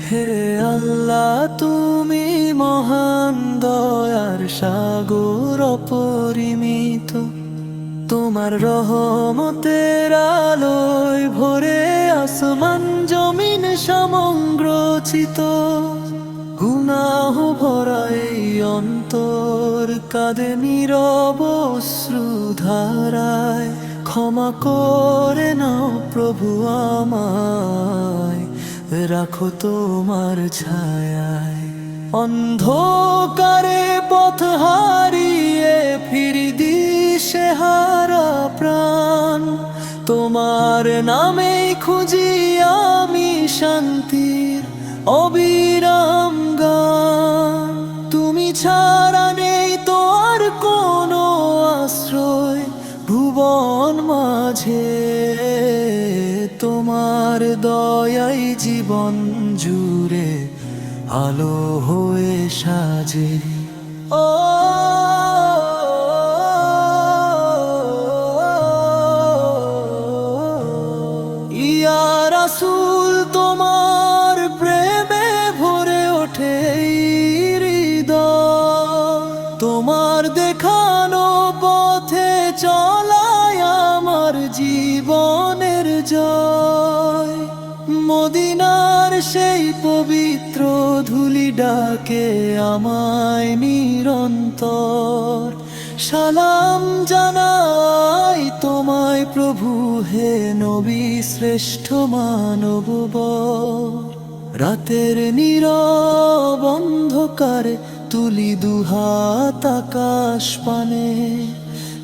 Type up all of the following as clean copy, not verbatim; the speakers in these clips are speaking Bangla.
হে আল্লাহ, তুমি মহান দয়ার সাগর অপরিমিত। তোমার রহমতের আলোয় ভরে আসমান জমিন সমগ্রচিত। গুনাহ ভরা এই অন্তর কাঁদে নীরব অশ্রুধারায়। ক্ষমা করে নাও প্রভু আমায়, রাখো তোমার ছায়ায়। অন্ধকারে পথ হারিয়ে ফিরি দিশেহারা প্রাণ, তোমার নামেই খুঁজি আমি শান্তির অবিরাম গান। তুমি ছাড়া নেই তো আর কোনো আশ্রয় ভুবন মাঝে। তোমার দয়াই জীবন জুড়ে আলো হয়ে সাজে। ও ইয়া রাসূল, তোমার প্রেমে ভরে ওঠে হৃদয়। তোমার দেখানো পথে চলায় আমার জীবনের জয়। মদিনার সেই পবিত্র ধুলি ডাকে আমায় নিরন্তর। সালাম জানাই তোমায় প্রভু, হে নবী শ্রেষ্ঠ মানববর। রাতের নীরব অন্ধকারে তুলি দুহাত আকাশ পানে।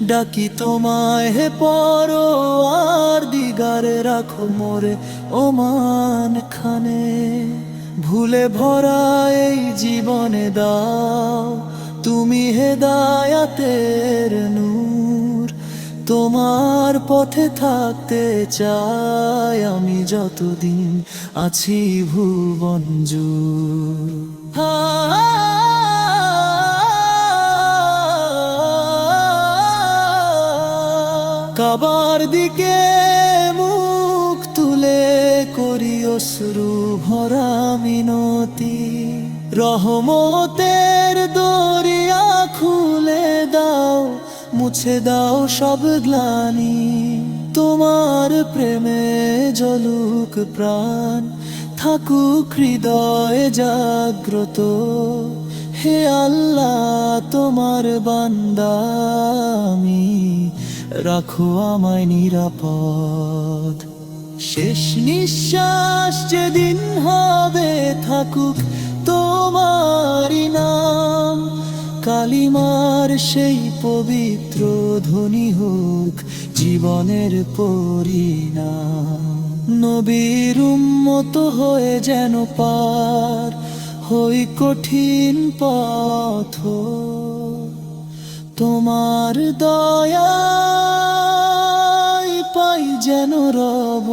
ডাকি তোমায় হে পরওয়ার দিগারে, রাখো মোরে ওমান খানে। ভুলে ভরা এই জীবনে দাও তুমি হেদায়াতের নূর। তোমার পথে থাকতে চাই আমি যতদিন আছি ভুবন জুড়ে। কাবার দিকে মুখ তুলে করি অশ্রু ভরা মিনতি। রহমতের দরিয়া খুলে দাও, মুছে দাও সব গ্লানি। তোমার প্রেমে জ্বলুক প্রাণ, থাকুক হৃদয়ে জাগ্রত। হে আল্লাহ, তোমার বান্দা আমি, রাখো আমায় নিরাপদ। শেষ নিঃশ্বাস যেদিন হবে থাকুক তোমারই নাম। কালিমার সেই পবিত্র ধ্বনি হোক জীবনের পরিণাম। নবীর উম্মত হয়ে যেন পার হই কঠিন পথ। তোমার দয়ায় পাই যেন রব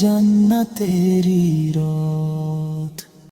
জান্নাতেরি রব।